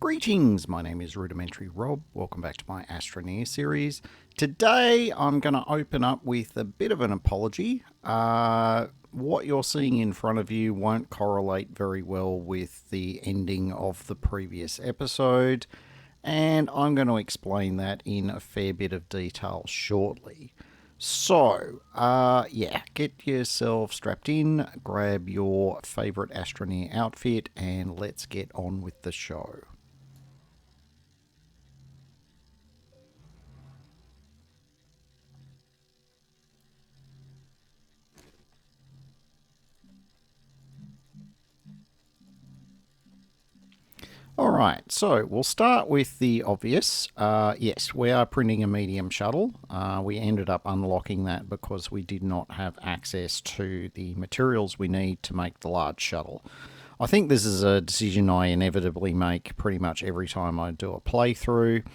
Greetings, my name is Rudimentary Rob. Welcome back to my Astroneer series. Today I'm going to open up with a bit of an apology. What you're seeing in front of you won't correlate very well with the ending of the previous episode, and I'm going to explain that in a fair bit of detail shortly. So, get yourself strapped in, grab your favourite Astroneer outfit, and let's get on with the show. Alright, so we'll start with the obvious. Yes, we are printing a medium shuttle. We ended up unlocking that because we did not have access to the materials we need to make the large shuttle. I think this is a decision I inevitably make pretty much every time I do a playthrough.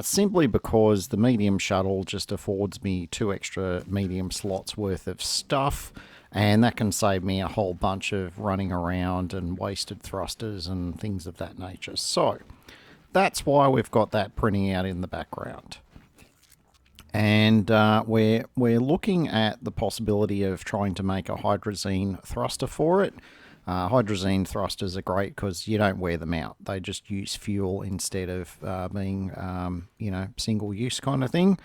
Simply because the medium shuttle just affords me 2 extra medium slots worth of stuff, and that can save me a whole bunch of running around and wasted thrusters and things of that nature. So that's why we've got that printing out in the background. And we're looking at the possibility of trying to make a hydrazine thruster for it. Hydrazine thrusters are great because you don't wear them out. They just use fuel instead of being, single use kind of thing.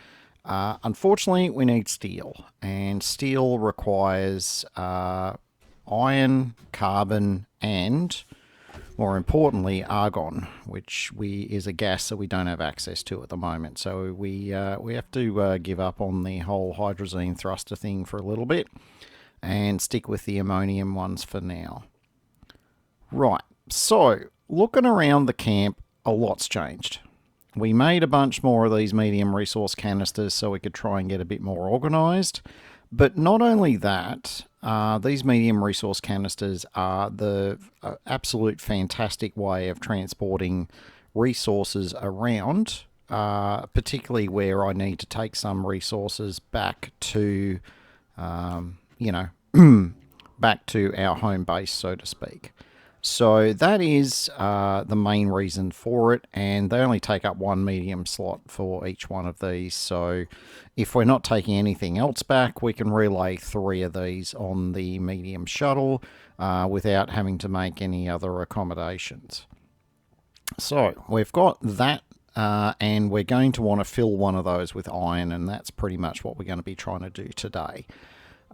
Unfortunately, we need steel, and steel requires iron, carbon, and, more importantly, argon, which is a gas that we don't have access to at the moment. So we have to give up on the whole hydrazine thruster thing for a little bit and stick with the ammonium ones for now. Right, so looking around the camp, a lot's changed. We made a bunch more of these medium resource canisters so we could try and get a bit more organised. But not only that, these medium resource canisters are the absolute fantastic way of transporting resources around, particularly where I need to take some resources back to, back to our home base, so to speak. So that is the main reason for it, and they only take up 1 medium slot for each one of these. So if we're not taking anything else back, we can relay 3 of these on the medium shuttle without having to make any other accommodations. So we've got that, and we're going to want to fill one of those with iron, and that's pretty much what we're going to be trying to do today.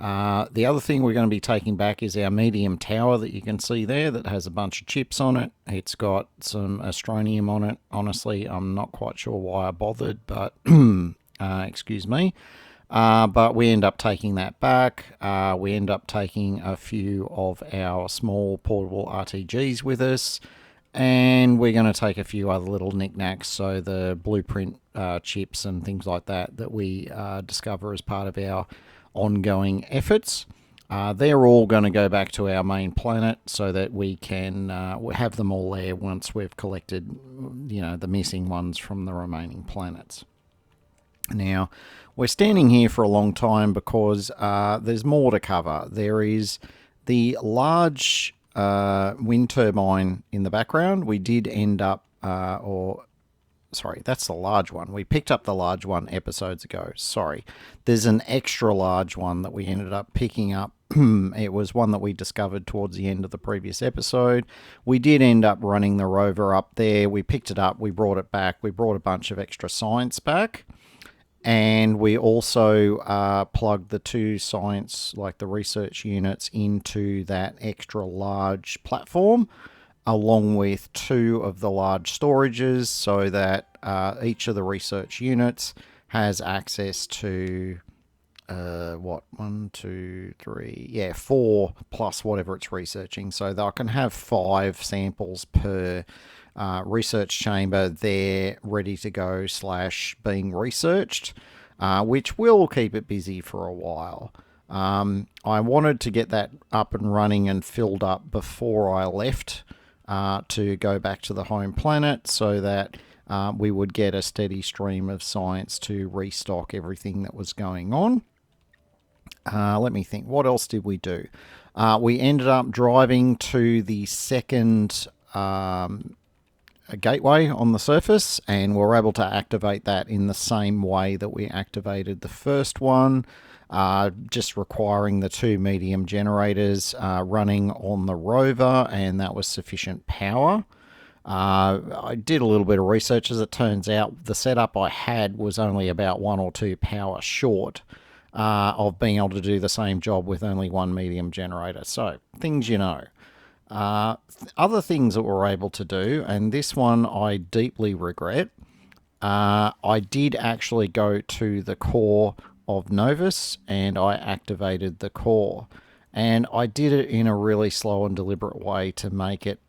The other thing we're going to be taking back is our medium tower that you can see there that has a bunch of chips on it. It's got some Astronium on it. Honestly, I'm not quite sure why I bothered, but excuse me. But we end up taking that back. We end up taking a few of our small portable RTGs with us. And we're going to take a few other little knickknacks, so the blueprint chips and things like that we discover as part of our ongoing efforts. They're all going to go back to our main planet so that we can have them all there once we've collected, the missing ones from the remaining planets. Now, we're standing here for a long time because there's more to cover. There is the large wind turbine in the background. We did end up, that's the large one. We picked up the large one episodes ago. Sorry. There's an extra large one that we ended up picking up. It was one that we discovered towards the end of the previous episode. We did end up running the rover up there. We picked it up. We brought it back. We brought a bunch of extra science back. And we also plugged the 2 science, like the research units, into that extra large platform, along with 2 of the large storages, so that each of the research units has access to 4 plus whatever it's researching. So they can have 5 samples per research chamber there, ready to go / being researched, which will keep it busy for a while. I wanted to get that up and running and filled up before I left to go back to the home planet, so that we would get a steady stream of science to restock everything that was going on. Let me think. What else did we do? We ended up driving to the second a gateway on the surface, and we're able to activate that in the same way that we activated the first one, just requiring the 2 medium generators running on the rover, and that was sufficient power. I did a little bit of research. As it turns out, the setup I had was only about 1 or 2 power short of being able to do the same job with only 1 medium generator. So, things you know. Other things that we're able to do, and this one I deeply regret, I did actually go to the core of Novus and I activated the core. And I did it in a really slow and deliberate way to make it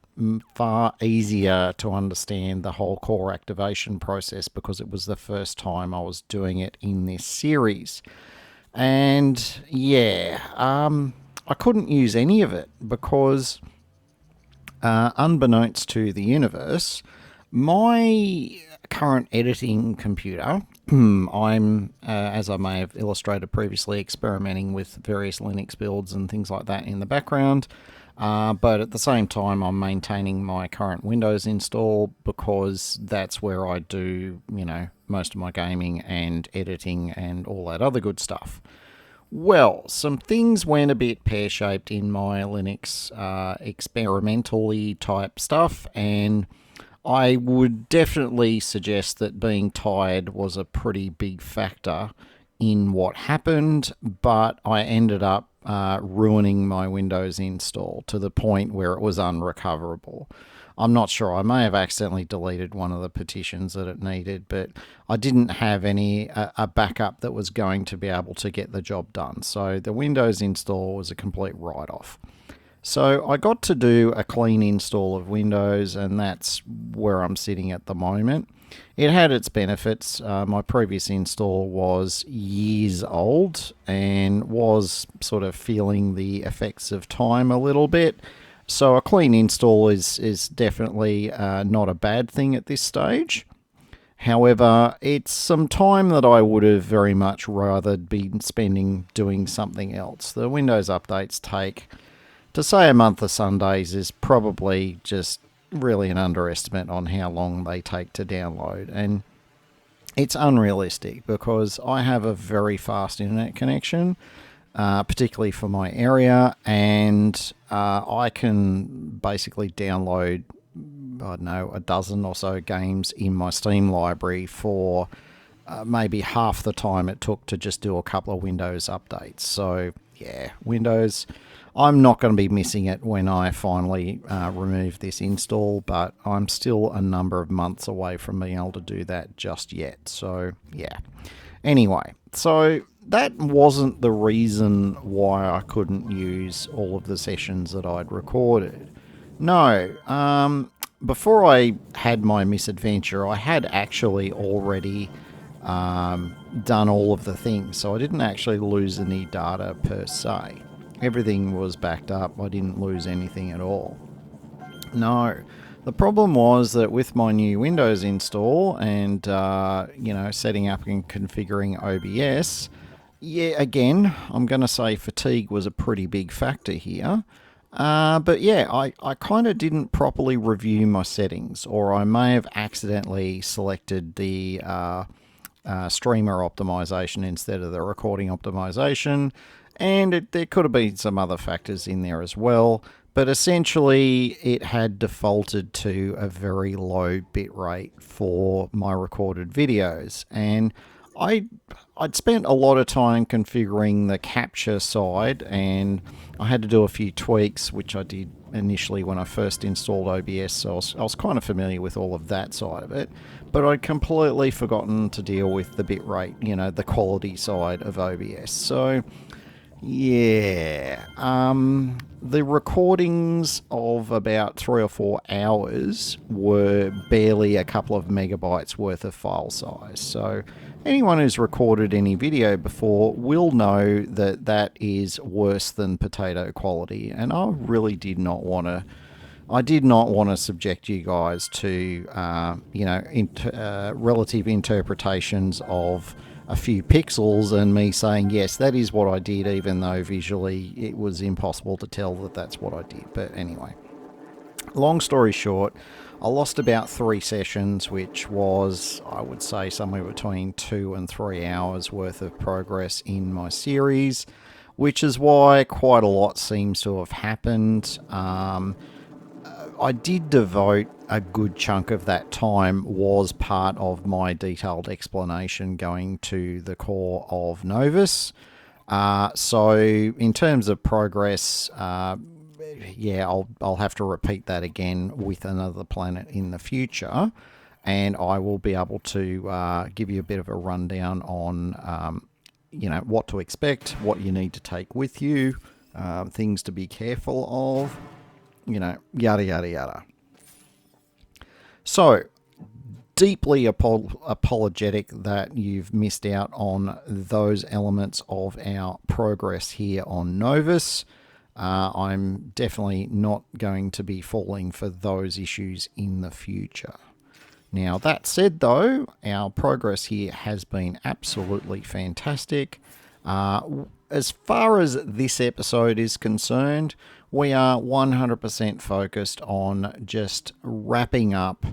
far easier to understand the whole core activation process, because it was the first time I was doing it in this series. And yeah, I couldn't use any of it because, unbeknownst to the universe, my current editing computer, I'm, as I may have illustrated previously, experimenting with various Linux builds and things like that in the background. But at the same time, I'm maintaining my current Windows install because that's where I do, most of my gaming and editing and all that other good stuff. Well, some things went a bit pear-shaped in my Linux experimentally type stuff, and I would definitely suggest that being tired was a pretty big factor in what happened, but I ended up ruining my Windows install to the point where it was unrecoverable. I'm not sure. I may have accidentally deleted one of the petitions that it needed, but I didn't have a backup that was going to be able to get the job done. So the Windows install was a complete write-off. So I got to do a clean install of Windows, and that's where I'm sitting at the moment. It had its benefits. My previous install was years old and was sort of feeling the effects of time a little bit. So a clean install is definitely not a bad thing at this stage. However, it's some time that I would have very much rather been spending doing something else. The Windows updates take, to say a month of Sundays is probably just really an underestimate on how long they take to download. And it's unrealistic because I have a very fast internet connection, particularly for my area, and I can basically download, I don't know, a dozen or so games in my Steam library for maybe half the time it took to just do a couple of Windows updates. So yeah, Windows, I'm not going to be missing it when I finally remove this install, but I'm still a number of months away from being able to do that just yet. So yeah. Anyway, so that wasn't the reason why I couldn't use all of the sessions that I'd recorded. No, before I had my misadventure, I had actually already done all of the things, so I didn't actually lose any data per se. Everything was backed up. I didn't lose anything at all. No, the problem was that with my new Windows install and, setting up and configuring OBS, yeah, again, I'm going to say fatigue was a pretty big factor here. But yeah, I kind of didn't properly review my settings, or I may have accidentally selected the streamer optimization instead of the recording optimization. And there could have been some other factors in there as well. But essentially, it had defaulted to a very low bitrate for my recorded videos. And I'd spent a lot of time configuring the capture side, and I had to do a few tweaks, which I did initially when I first installed OBS. So I was kind of familiar with all of that side of it. But I'd completely forgotten to deal with the bitrate, the quality side of OBS. So yeah, the recordings of about 3 or 4 hours were barely a couple of megabytes worth of file size. So anyone who's recorded any video before will know that that is worse than potato quality. And I really did not want to subject you guys to, relative interpretations of a few pixels and me saying, yes, that is what I did, even though visually it was impossible to tell that that's what I did. But anyway, Long story short, I lost about 3 sessions, which was, I would say, somewhere between 2 and 3 hours worth of progress in my series, which is why quite a lot seems to have happened. I did devote a good chunk of that time was part of my detailed explanation going to the core of Novus. So in terms of progress, yeah, I'll have to repeat that again with another planet in the future, and I will be able to give you a bit of a rundown on what to expect, what you need to take with you, things to be careful of, yada yada yada. So deeply apologetic that you've missed out on those elements of our progress here on Novus. I'm definitely not going to be falling for those issues in the future. Now, that said, though, our progress here has been absolutely fantastic. As far as this episode is concerned, we are 100% focused on just wrapping up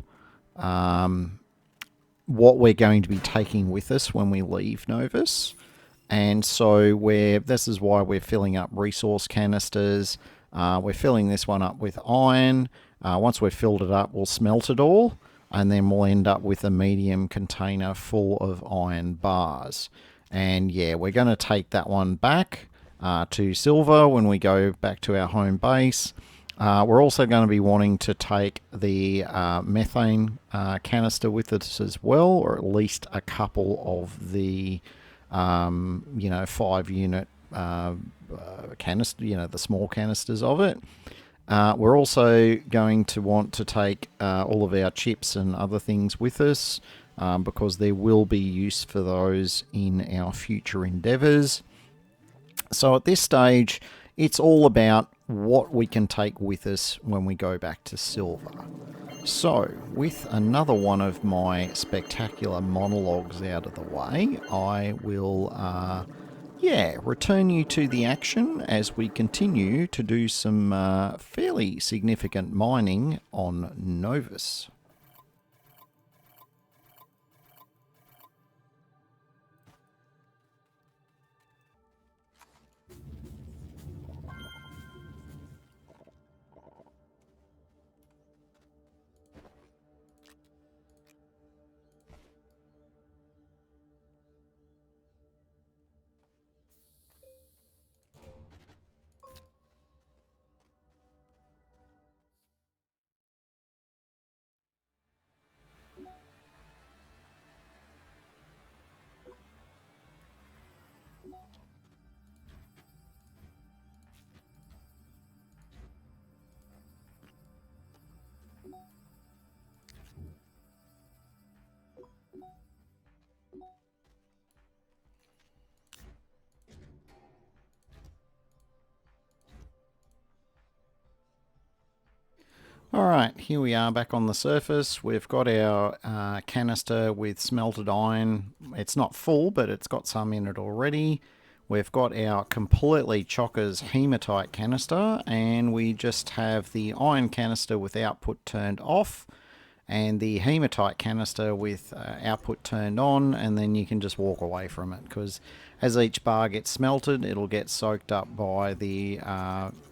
what we're going to be taking with us when we leave Novus. And so this is why we're filling up resource canisters. We're filling this one up with iron. Once we've filled it up, we'll smelt it all, and then we'll end up with a medium container full of iron bars. And yeah, we're going to take that one back to Silver when we go back to our home base. We're also going to be wanting to take the methane canister with us as well, or at least a couple of the 5-unit canister, the small canisters of it. We're also going to want to take all of our chips and other things with us because there will be use for those in our future endeavours. So at this stage, it's all about what we can take with us when we go back to Silver. So, with another one of my spectacular monologues out of the way, I will, return you to the action as we continue to do some fairly significant mining on Novus. Alright, here we are back on the surface. We've got our canister with smelted iron. It's not full, but it's got some in it already. We've got our completely chockers hematite canister, and we just have the iron canister with output turned off, and the hematite canister with output turned on, and then you can just walk away from it, because as each bar gets smelted, it'll get soaked up by the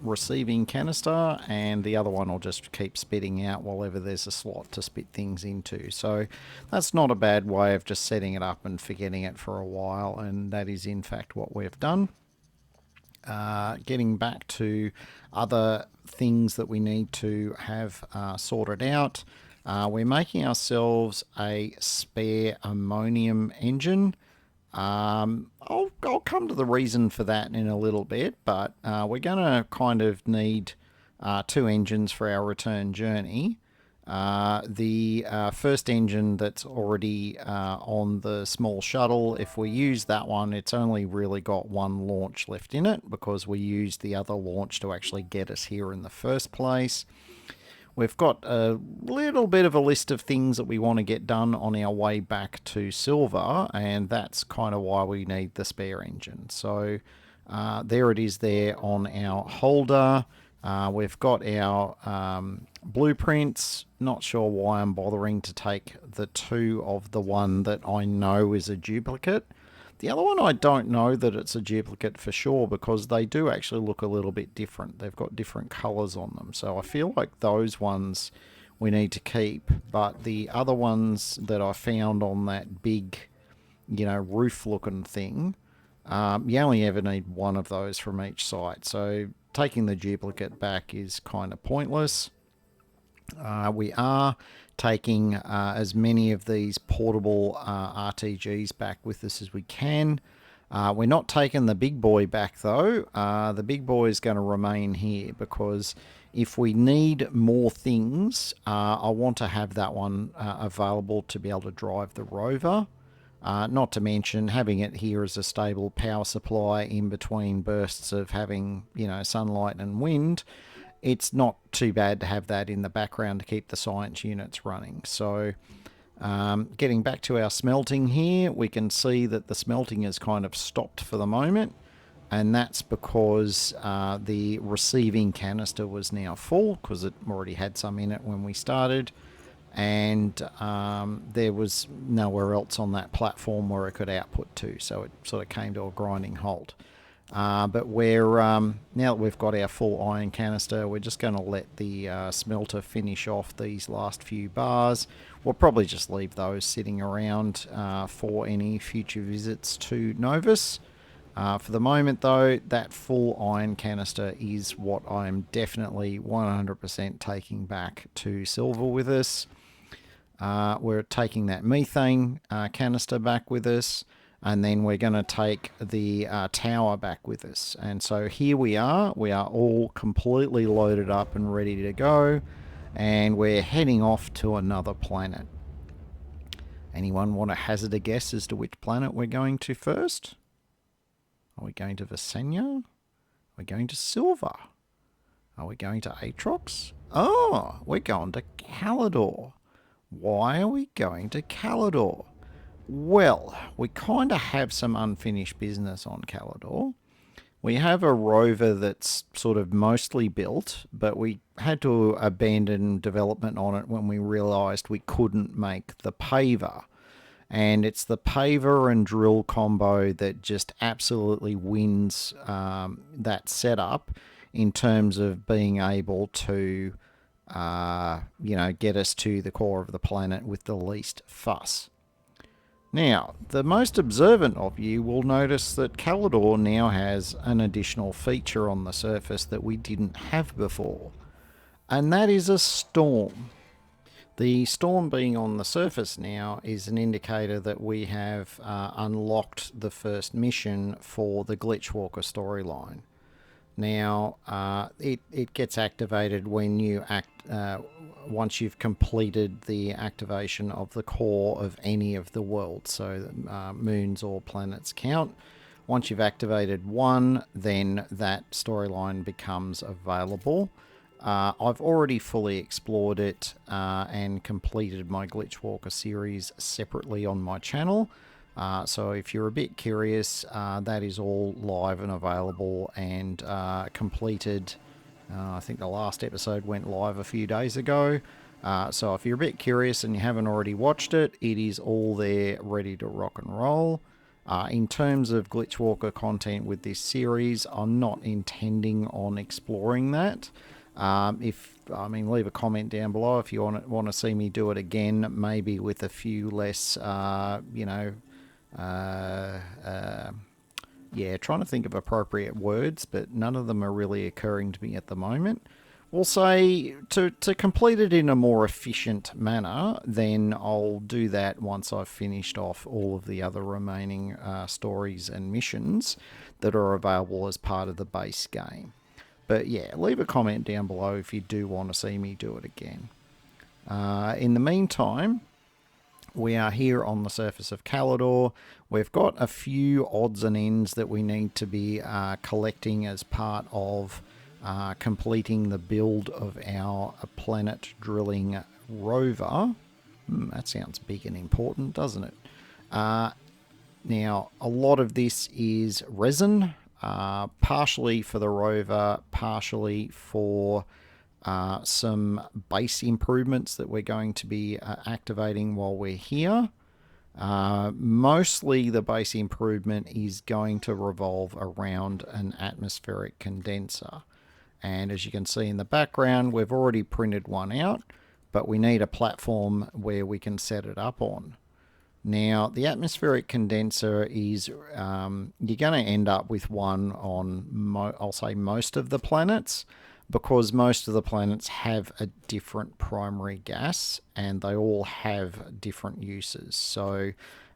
receiving canister, and the other one will just keep spitting out wherever there's a slot to spit things into. So that's not a bad way of just setting it up and forgetting it for a while, and that is in fact what we've done. Getting back to other things that we need to have sorted out. We're making ourselves a spare ammonium engine. I'll come to the reason for that in a little bit, but we're going to kind of need 2 engines for our return journey. The first engine that's already on the small shuttle, if we use that one, it's only really got 1 launch left in it because we used the other launch to actually get us here in the first place. We've got a little bit of a list of things that we want to get done on our way back to Silver, and that's kind of why we need the spare engine. So there it is there on our holder. We've got our Blueprints, not sure why I'm bothering to take the 2 of the one that I know is a duplicate. The other one I don't know that it's a duplicate for sure, because they do actually look a little bit different. They've got different colours on them. So I feel like those ones we need to keep. But the other ones that I found on that big, roof looking thing, you only ever need one of those from each site. So taking the duplicate back is kind of pointless. We are taking as many of these portable RTGs back with us as we can. We're not taking the big boy back though. The big boy is going to remain here, because if we need more things, I want to have that one available to be able to drive the rover. Not to mention having it here as a stable power supply in between bursts of having, sunlight and wind. It's not too bad to have that in the background to keep the science units running. So getting back to our smelting here, we can see that the smelting is kind of stopped for the moment. And that's because the receiving canister was now full, because it already had some in it when we started. And there was nowhere else on that platform where it could output to. So it sort of came to a grinding halt. But we're now that we've got our full iron canister, we're just going to let the smelter finish off these last few bars. We'll probably just leave those sitting around for any future visits to Novus. For the moment though, that full iron canister is what I'm definitely 100% taking back to Silver with us. We're taking that methane canister back with us. And then we're going to take the tower back with us. And so here we are. We are all completely loaded up and ready to go. And we're heading off to another planet. Anyone want to hazard a guess as to which planet we're going to first? Are we going to Visenya? Are we going to Silver? Are we going to Atrox? Oh, we're going to Calidor. Why are we going to Calidor? Well, we kind of have some unfinished business on Calidor. We have a rover that's sort of mostly built, but we had to abandon development on it when we realised we couldn't make the paver. And it's the paver and drill combo that just absolutely wins that setup in terms of being able to, get us to the core of the planet with the least fuss. Now, the most observant of you will notice that Calidor now has an additional feature on the surface that we didn't have before, and that is a storm. The storm being on the surface now is an indicator that we have unlocked the first mission for the Glitchwalker storyline. Now, it gets activated when you once you've completed the activation of the core of any of the worlds, so moons or planets count. Once you've activated one, then that storyline becomes available. I've already fully explored it and completed my Glitchwalker series separately on my channel. So if you're a bit curious, that is all live and available and completed. I think the last episode went live a few days ago. So if you're a bit curious and you haven't already watched it, it is all there ready to rock and roll. In terms of Glitchwalker content with this series, I'm not intending on exploring that. Leave a comment down below if you want to see me do it again, maybe with a few less, trying to think of appropriate words, but none of them are really occurring to me at the moment. We'll say to complete it in a more efficient manner, then I'll do that once I've finished off all of the other remaining stories and missions that are available as part of the base game. But yeah, leave a comment down below if you do want to see me do it again. In the meantime, we are here on the surface of Calidor. We've got a few odds and ends that we need to be collecting as part of completing the build of our planet drilling rover. That sounds big and important, doesn't it? Now, a lot of this is resin, partially for the rover, partially for some base improvements that we're going to be activating while we're here. Mostly the base improvement is going to revolve around an atmospheric condenser. And as you can see in the background, we've already printed one out, but we need a platform where we can set it up on. Now, the atmospheric condenser is, you're going to end up with one on, I'll say, most of the planets, because most of the planets have a different primary gas and they all have different uses. So,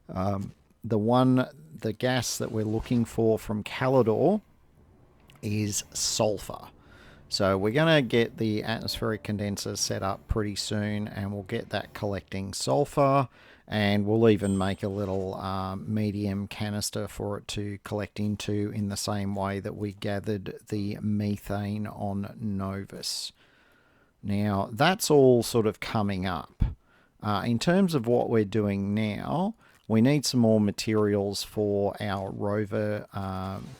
the gas that we're looking for from Calidor is sulfur. So we're going to get the atmospheric condenser set up pretty soon, and we'll get that collecting sulfur, and we'll even make a little medium canister for it to collect into in the same way that we gathered the methane on Novus. Now, that's all sort of coming up. In terms of what we're doing now, we need some more materials for our rover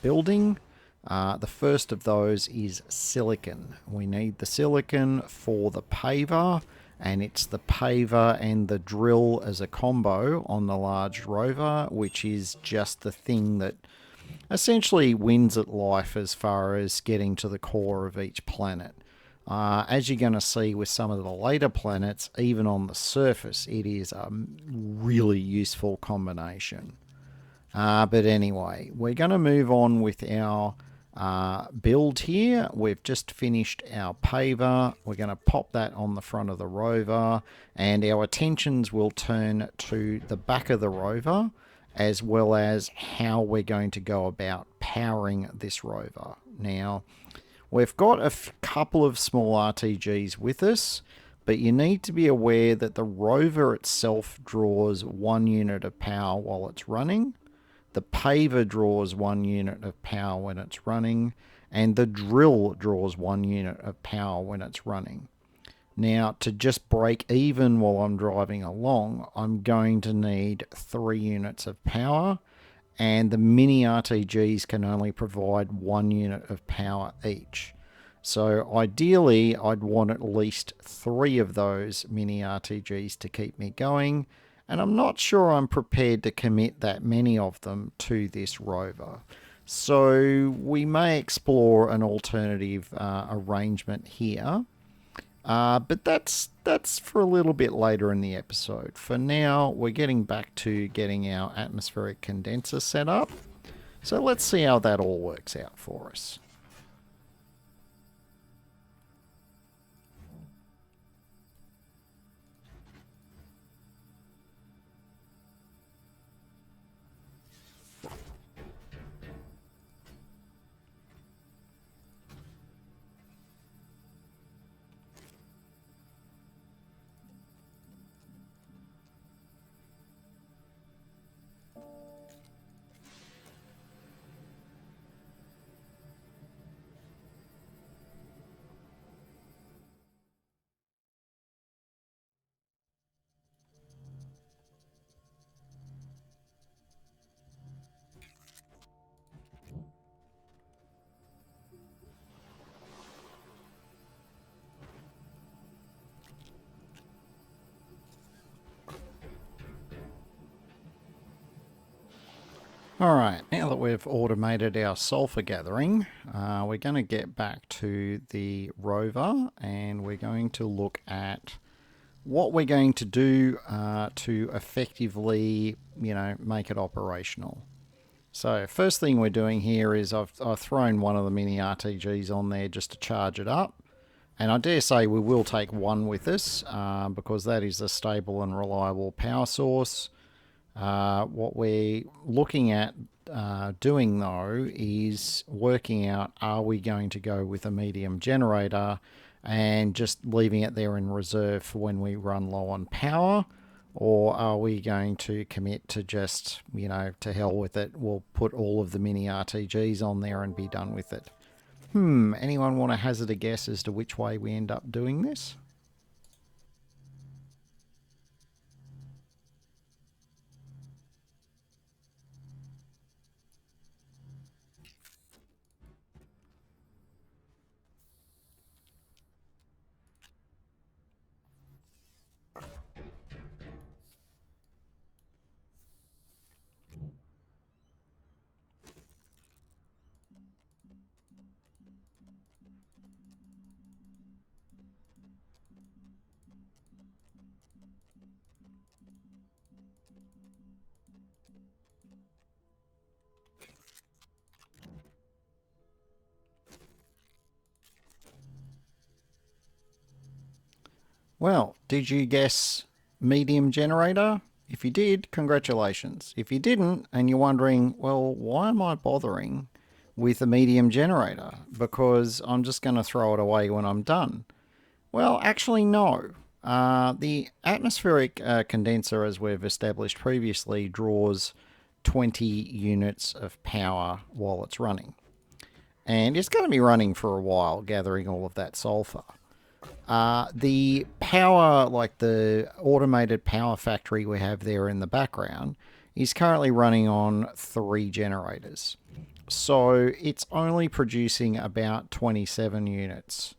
building. The first of those is silicon. We need the silicon for the paver, and it's the paver and the drill as a combo on the large rover, which is just the thing that essentially wins at life as far as getting to the core of each planet. As you're going to see with some of the later planets, even on the surface, it is a really useful combination. But anyway, we're going to move on with our build here. We've just finished our paver. We're going to pop that on the front of the rover, and our attentions will turn to the back of the rover, as well as how we're going to go about powering this rover. Now, we've got a couple of small RTGs with us, but you need to be aware that the rover itself draws 1 unit of power while it's running. The paver draws 1 unit of power when it's running, and the drill draws 1 unit of power when it's running. Now, to just break even while I'm driving along, I'm going to need 3 units of power, and the mini RTGs can only provide 1 unit of power each. So ideally, I'd want at least 3 of those mini RTGs to keep me going, and I'm not sure I'm prepared to commit that many of them to this rover. So we may explore an alternative arrangement here. But that's for a little bit later in the episode. For now, we're getting back to getting our atmospheric condenser set up. So let's see how that all works out for us. Alright, now that we've automated our sulfur gathering, we're going to get back to the rover, and we're going to look at what we're going to do to effectively, make it operational. So first thing we're doing here is I've thrown one of the mini RTGs on there just to charge it up. And I dare say we will take one with us because that is a stable and reliable power source. What we're looking at doing though is working out, are we going to go with a medium generator and just leaving it there in reserve for when we run low on power? Or are we going to commit to just, to hell with it, we'll put all of the mini RTGs on there and be done with it? Anyone want to hazard a guess as to which way we end up doing this? Well, did you guess medium generator? If you did, congratulations. If you didn't, and you're wondering, well, why am I bothering with a medium generator? Because I'm just going to throw it away when I'm done. Well, actually, no. The atmospheric condenser, as we've established previously, draws 20 units of power while it's running. And it's going to be running for a while, gathering all of that sulfur. The power, like the automated power factory we have there in the background, is currently running on 3 generators. So it's only producing about 27 units.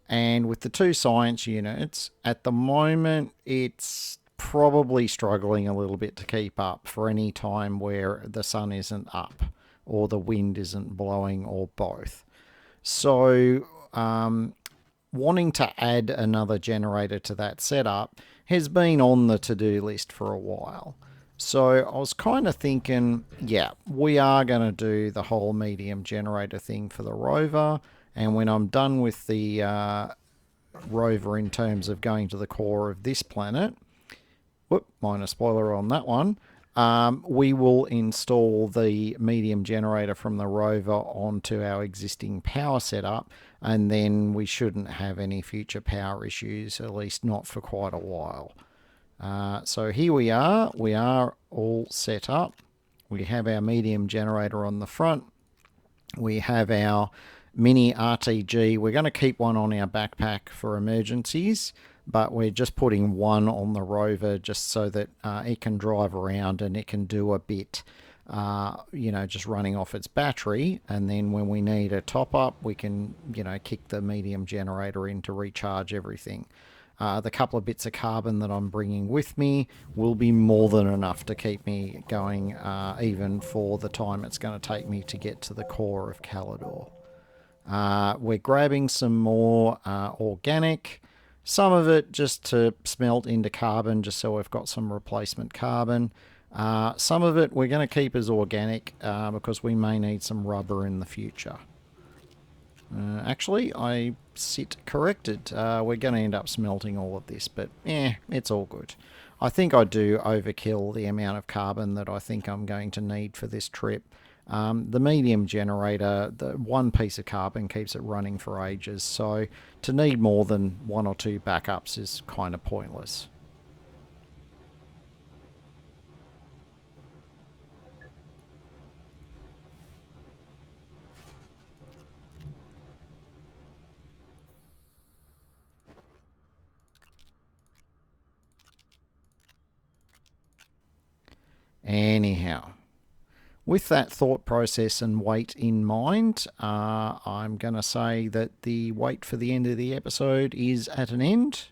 And with the 2 science units, at the moment, it's probably struggling a little bit to keep up for any time where the sun isn't up or the wind isn't blowing or both. So, wanting to add another generator to that setup has been on the to-do list for a while. So I was kind of thinking, yeah, we are going to do the whole medium generator thing for the rover. And when I'm done with the rover in terms of going to the core of this planet, minor spoiler on that one, we will install the medium generator from the rover onto our existing power setup, and then we shouldn't have any future power issues, at least not for quite a while. So here we are all set up. We have our medium generator on the front. We have our mini RTG. We're going to keep one on our backpack for emergencies, but we're just putting one on the rover just so that it can drive around and it can do a bit, just running off its battery. And then when we need a top up, we can, kick the medium generator in to recharge everything. The couple of bits of carbon that I'm bringing with me will be more than enough to keep me going, even for the time it's going to take me to get to the core of Calidor. We're grabbing some more organic, some of it just to smelt into carbon, just so we've got some replacement carbon. Some of it we're going to keep as organic because we may need some rubber in the future. Actually, I sit corrected. We're going to end up smelting all of this, but it's all good. I think I do overkill the amount of carbon that I think I'm going to need for this trip. The medium generator, the one piece of carbon keeps it running for ages, so to need more than 1 or 2 backups is kind of pointless. Anyhow, with that thought process and weight in mind, I'm going to say that the wait for the end of the episode is at an end.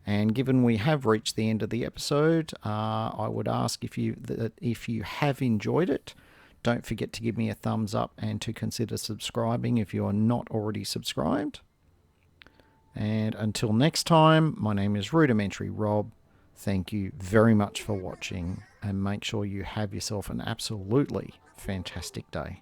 And given we have reached the end of the episode, I would ask if you have enjoyed it, don't forget to give me a thumbs up and to consider subscribing if you are not already subscribed. And until next time, my name is Rudimentary Rob. Thank you very much for watching, and make sure you have yourself an absolutely fantastic day.